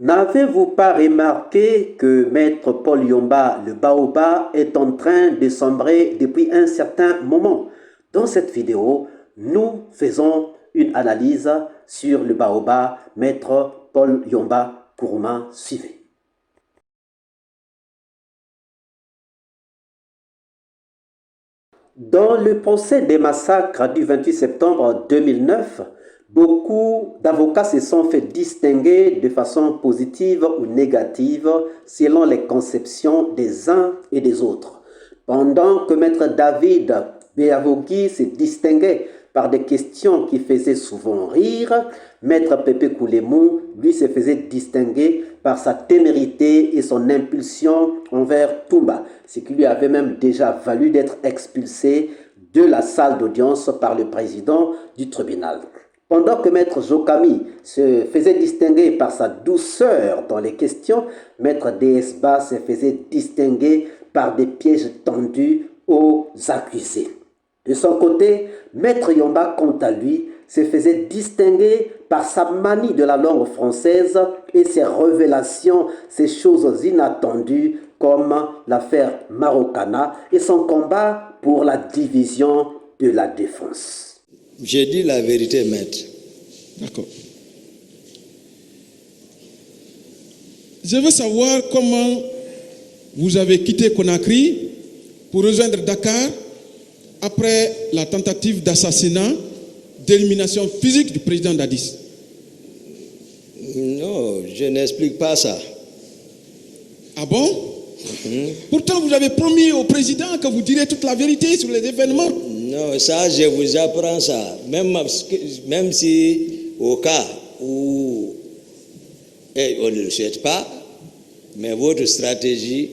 N'avez-vous pas remarqué que Maître Paul Yomba, le baobab, est en train de sombrer depuis un certain moment? Dans cette vidéo, nous faisons une analyse sur le baobab Maître Paul Yomba Nkrumah. Suivez. Dans le procès des massacres du 28 septembre 2009, beaucoup d'avocats se sont fait distinguer de façon positive ou négative selon les conceptions des uns et des autres. Pendant que Maître David Béavogui se distinguait par des questions qui faisaient souvent rire, Maître Pépé Koulemou, lui, se faisait distinguer par sa témérité et son impulsion envers Toumba, ce qui lui avait même déjà valu d'être expulsé de la salle d'audience par le président du tribunal. Pendant que Maître Jokami se faisait distinguer par sa douceur dans les questions, Maître Desba se faisait distinguer par des pièges tendus aux accusés. De son côté, Maître Yomba, quant à lui, se faisait distinguer par sa manie de la langue française et ses révélations, ces choses inattendues comme l'affaire Marokana et son combat pour la division de la défense. J'ai dit la vérité, maître. D'accord. Je veux savoir comment vous avez quitté Conakry pour rejoindre Dakar après la tentative d'assassinat, d'élimination physique du président Dadis. Non, je n'explique pas ça. Ah bon? Pourtant, vous avez promis au président que vous direz toute la vérité sur les événements. Non, ça, je vous apprends ça. Même si, au cas où on ne le souhaite pas, mais votre stratégie,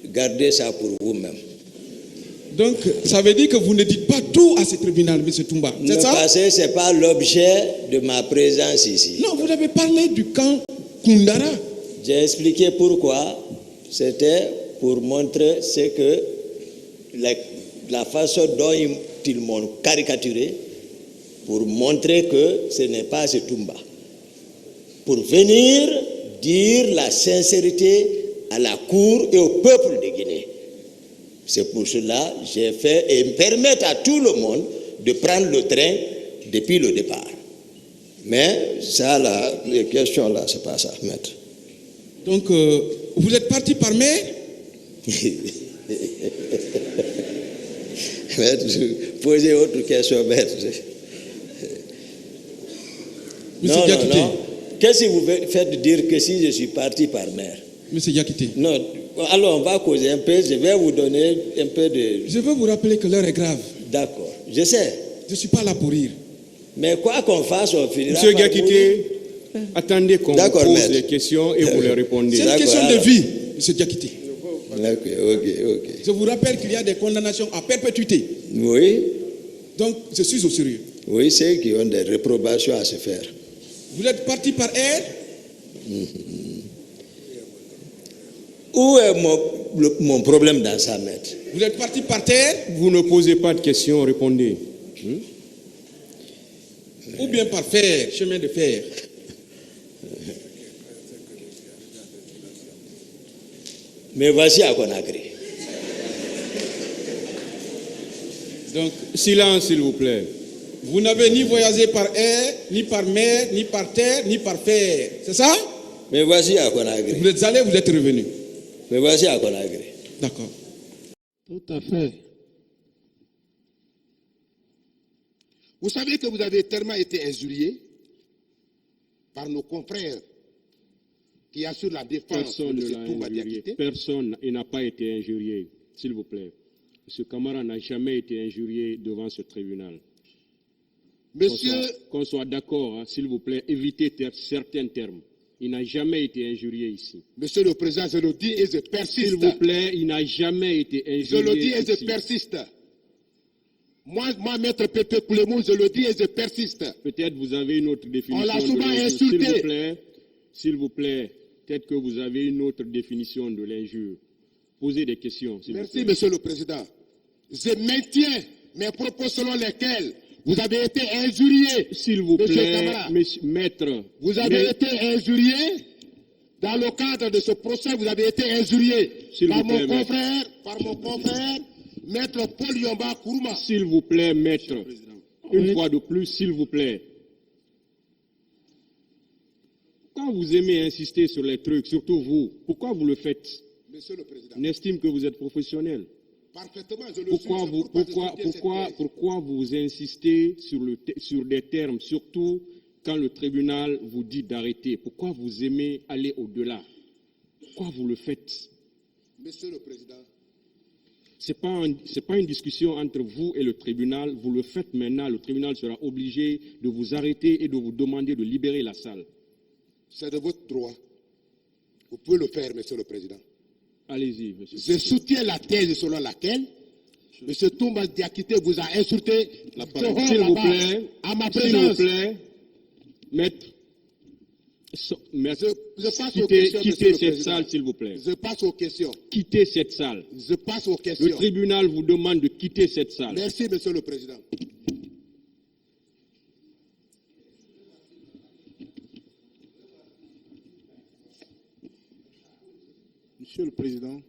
gardez ça pour vous-même. Donc, ça veut dire que vous ne dites pas tout à ce tribunal, M. Toumba. C'est ça? Parce que ce n'est pas l'objet de ma présence ici. Non, vous avez parlé du camp Koundara. J'ai expliqué pourquoi. C'était pour montrer ce que la façon dont ils m'ont caricaturé, pour montrer que ce n'est pas ce Toumba. Pour venir dire la sincérité à la Cour et au peuple de Guinée. C'est pour cela que j'ai fait et permettre à tout le monde de prendre le train depuis le départ. Mais ça, là, les questions là, c'est pas ça, maître. Donc, vous êtes parti par mer? Maître, posez autre question, maître. Monsieur Diakité. Non. Qu'est-ce que vous faites dire que si je suis parti par mer? Monsieur Diakité. Non. Alors, on va causer un peu. Je vais vous donner un peu de... Je veux vous rappeler que l'heure est grave. D'accord. Je sais. Je ne suis pas là pour rire. Mais quoi qu'on fasse, on finira Monsieur par Diakité, attendez qu'on vous pose des questions et vous les répondez. C'est une question de vie, Monsieur Diakité. Ok. Je vous rappelle qu'il y a des condamnations à perpétuité. Oui. Donc, je suis au sérieux. Oui, c'est qui ont des réprobations à se faire. Vous êtes parti par air? Où est mon problème dans ça, maître? Vous êtes parti par terre? Vous ne posez pas de questions, répondez. Ou bien par fer, chemin de fer? Mais voici à Conakry. Donc, silence, s'il vous plaît. Vous n'avez ni voyagé par air, ni par mer, ni par terre, ni par fer. C'est ça? Mais voici à Conakry. Vous êtes allé, vous êtes revenu. Mais voici à Conakry. D'accord. Tout à fait. Vous savez que vous avez tellement été injurié par nos confrères qui assurent la défense Personne de ne M. l'a Toumba injurié. Diakité. Personne n'a pas été injurié, s'il vous plaît. M. Camara n'a jamais été injurié devant ce tribunal. Monsieur, Qu'on soit d'accord, hein, s'il vous plaît, évitez certains termes. Il n'a jamais été injurié ici. Monsieur le Président, je le dis et je persiste. S'il vous plaît, il n'a jamais été injurié Je le dis et je ici. persiste. Moi, Maître Pépé Koulemou, je le dis et je persiste. Peut-être vous avez une autre définition. On l'a de souvent l'injure. insulté. S'il vous plaît, peut-être que vous avez une autre définition de l'injure. Posez des questions, s'il vous Merci, plaît. Monsieur le Président. Je maintiens mes propos selon lesquels vous avez été injurié. S'il vous Monsieur plaît, Camara. maître. Vous avez été injurié Dans le cadre de ce procès, vous avez été injurié par mon confrère, Maître Paul Yomba Kourouma. S'il vous plaît, maître. Une fois de plus, s'il vous plaît. Quand vous aimez insister sur les trucs, surtout vous, pourquoi vous le faites? Monsieur le Président. On estime que vous êtes professionnel. Parfaitement, je le suis. Pourquoi vous insistez sur des termes, surtout quand le tribunal vous dit d'arrêter? Pourquoi vous aimez aller au-delà? Pourquoi vous le faites? Monsieur le Président. Ce n'est pas une discussion entre vous et le tribunal. Vous le faites maintenant. Le tribunal sera obligé de vous arrêter et de vous demander de libérer la salle. C'est de votre droit. Vous pouvez le faire, Monsieur le Président. Allez-y, monsieur. Je soutiens la thèse selon laquelle M. Toumba Diakité vous a insulté. S'il vous plaît, à ma s'il présence. vous plaît, maître, Je passe aux questions, quittez cette salle, s'il vous plaît. Je passe aux questions. Quittez cette salle. Je passe aux questions. Le tribunal vous demande de quitter cette salle. Merci, Monsieur le Président. Monsieur le Président,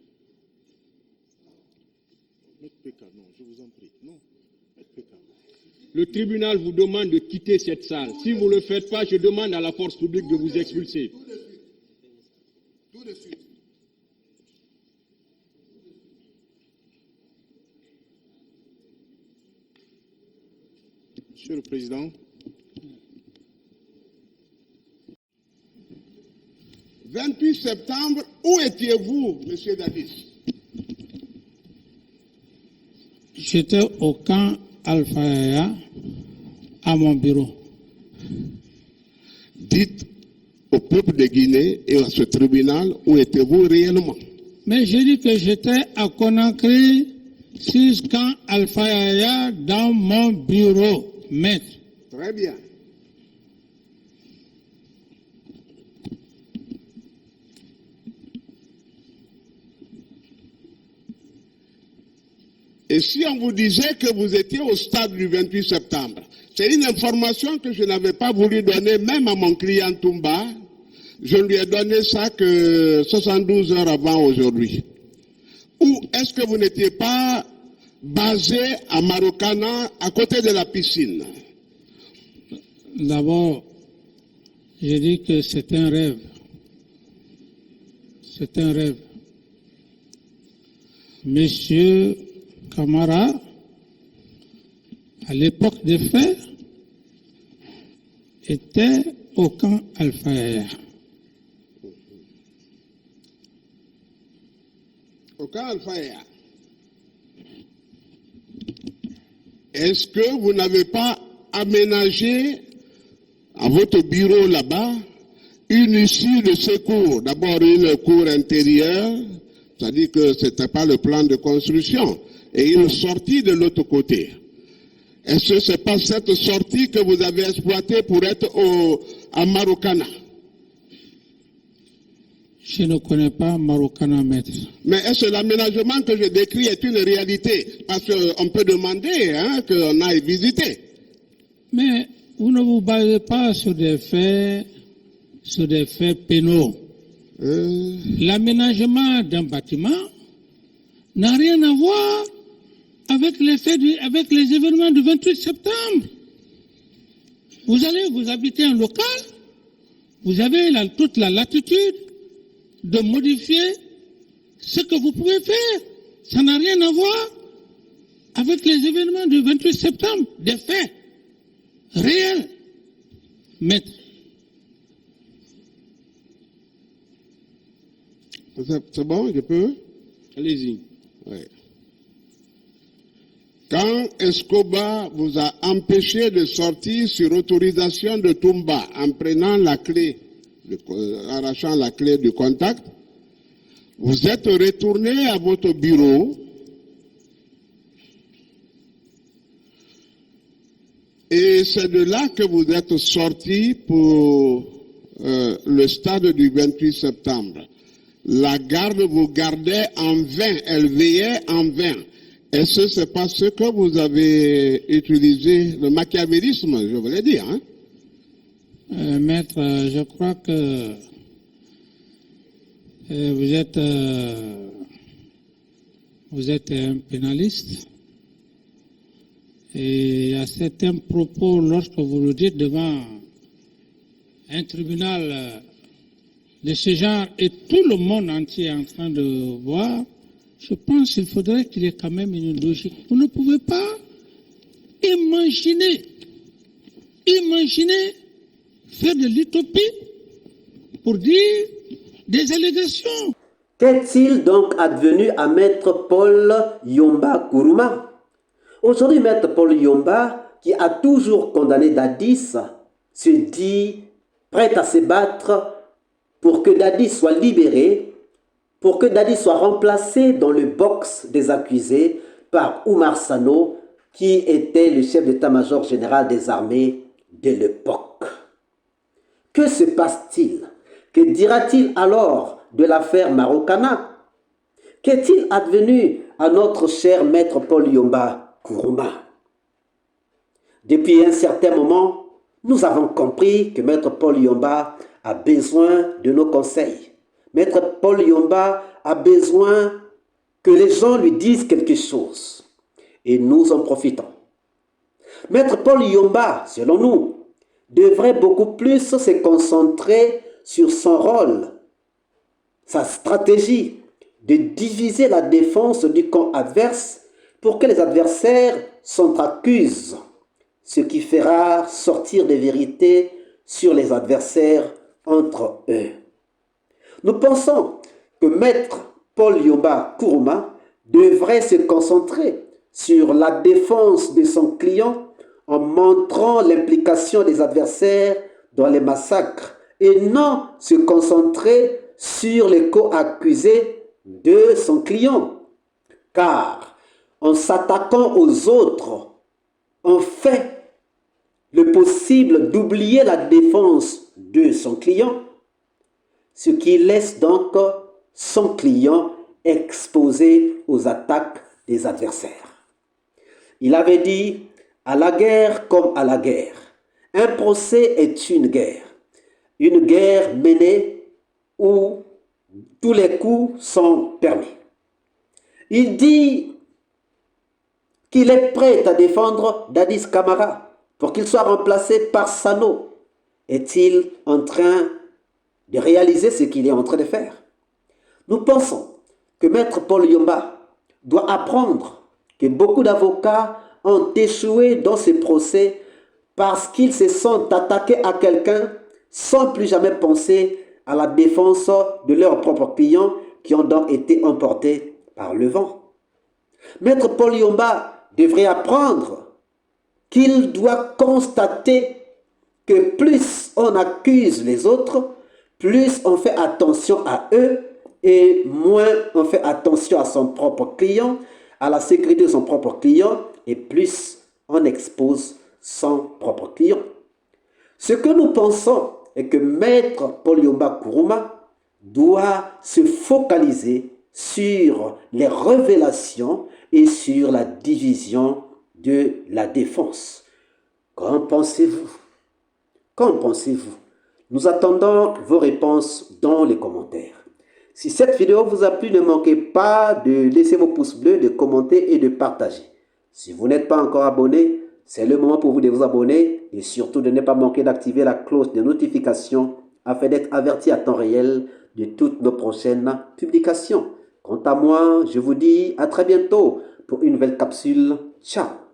Maître Péka, non, je vous en prie, non, Maître Péka. Le tribunal vous demande de quitter cette salle. Si vous ne le faites pas, je demande à la force publique de vous expulser. Tout de suite. Monsieur le Président, 28 septembre, où étiez-vous, Monsieur Davis? J'étais au camp Alpha Yaya, à mon bureau. Dites au peuple de Guinée et à ce tribunal où étiez-vous réellement? Mais j'ai dit que j'étais à Conakry, 6 camp Alpha Yaya, dans mon bureau, maître. Très bien. Et si on vous disait que vous étiez au stade du 28 septembre, c'est une information que je n'avais pas voulu donner même à mon client Toumba. Je lui ai donné ça que 72 heures avant aujourd'hui. Ou est-ce que vous n'étiez pas basé à Marokana, à côté de la piscine? D'abord, j'ai dit que c'est un rêve. C'est un rêve. Monsieur Camara, à l'époque des faits, était au camp Alpha Yaya. Au camp Alpha Yaya. Est-ce que vous n'avez pas aménagé à votre bureau là-bas une issue de secours? D'abord une cour intérieure, c'est-à-dire que ce n'était pas le plan de construction, et une sortie de l'autre côté. Est-ce que ce n'est pas cette sortie que vous avez exploitée pour être à Marokana? Je ne connais pas Marokana, maître. Mais est-ce que l'aménagement que je décris est une réalité? Parce qu'on peut demander qu'on aille visiter. Mais vous ne vous basez pas sur des faits pénaux. L'aménagement d'un bâtiment n'a rien à voir avec les événements du 28 septembre. Vous habitez un local, vous avez toute la latitude de modifier ce que vous pouvez faire. Ça n'a rien à voir avec les événements du 28 septembre, des faits réels. Maître. C'est bon, je peux? Allez-y. Oui. Quand Escobar vous a empêché de sortir sur autorisation de Toumba en prenant la clé, arrachant la clé du contact, vous êtes retourné à votre bureau et c'est de là que vous êtes sorti pour le stade du 28 septembre. La garde vous gardait en vain, elle veillait en vain. Est-ce que c'est parce que vous avez utilisé le machiavélisme, je voulais dire, hein? Maître, je crois que Vous êtes un pénaliste. Et à certains propos, lorsque vous le dites devant un tribunal de ce genre et tout le monde entier est en train de voir, je pense qu'il faudrait qu'il y ait quand même une logique. Vous ne pouvez pas imaginer faire de l'utopie pour dire des allégations. Qu'est-il donc advenu à Maître Paul Yomba Nkrumah? Aujourd'hui, Maître Paul Yomba, qui a toujours condamné Dadis, se dit prêt à se battre pour que Dadis soit libéré, pour que Dadis soit remplacé dans le box des accusés par Oumar Sano, qui était le chef d'état-major général des armées de l'époque. Que se passe-t-il? Que dira-t-il alors de l'affaire Marokana? Qu'est-il advenu à notre cher Maître Paul Yomba Nkrumah? Depuis un certain moment, nous avons compris que Maître Paul Yomba a besoin de nos conseils. Maître Paul Yomba a besoin que les gens lui disent quelque chose. Et nous en profitons. Maître Paul Yomba, selon nous, devrait beaucoup plus se concentrer sur son rôle, sa stratégie de diviser la défense du camp adverse pour que les adversaires s'en accusent, ce qui fera sortir des vérités sur les adversaires entre eux. Nous pensons que Maître Paul Yomba Nkrumah devrait se concentrer sur la défense de son client en montrant l'implication des adversaires dans les massacres et non se concentrer sur les co-accusés de son client. Car en s'attaquant aux autres, on fait le possible d'oublier la défense de son client, ce qui laisse donc son client exposé aux attaques des adversaires. Il avait dit, à la guerre comme à la guerre, un procès est une guerre menée où tous les coups sont permis. Il dit qu'il est prêt à défendre Dadis Camara pour qu'il soit remplacé par Sano. Est-il en train de réaliser ce qu'il est en train de faire? Nous pensons que Maître Paul Yomba doit apprendre que beaucoup d'avocats ont échoué dans ces procès parce qu'ils se sont attaqués à quelqu'un sans plus jamais penser à la défense de leurs propres clients qui ont donc été emportés par le vent. Maître Paul Yomba devrait apprendre qu'il doit constater que plus on accuse les autres, plus on fait attention à eux et moins on fait attention à son propre client, à la sécurité de son propre client et plus on expose son propre client. Ce que nous pensons est que Maître Paul Yomba Nkrumah doit se focaliser sur les révélations et sur la division de la défense. Qu'en pensez-vous? Qu'en pensez-vous? Nous attendons vos réponses dans les commentaires. Si cette vidéo vous a plu, ne manquez pas de laisser vos pouces bleus, de commenter et de partager. Si vous n'êtes pas encore abonné, c'est le moment pour vous de vous abonner et surtout de ne pas manquer d'activer la cloche de notification afin d'être averti à temps réel de toutes nos prochaines publications. Quant à moi, je vous dis à très bientôt pour une nouvelle capsule. Ciao!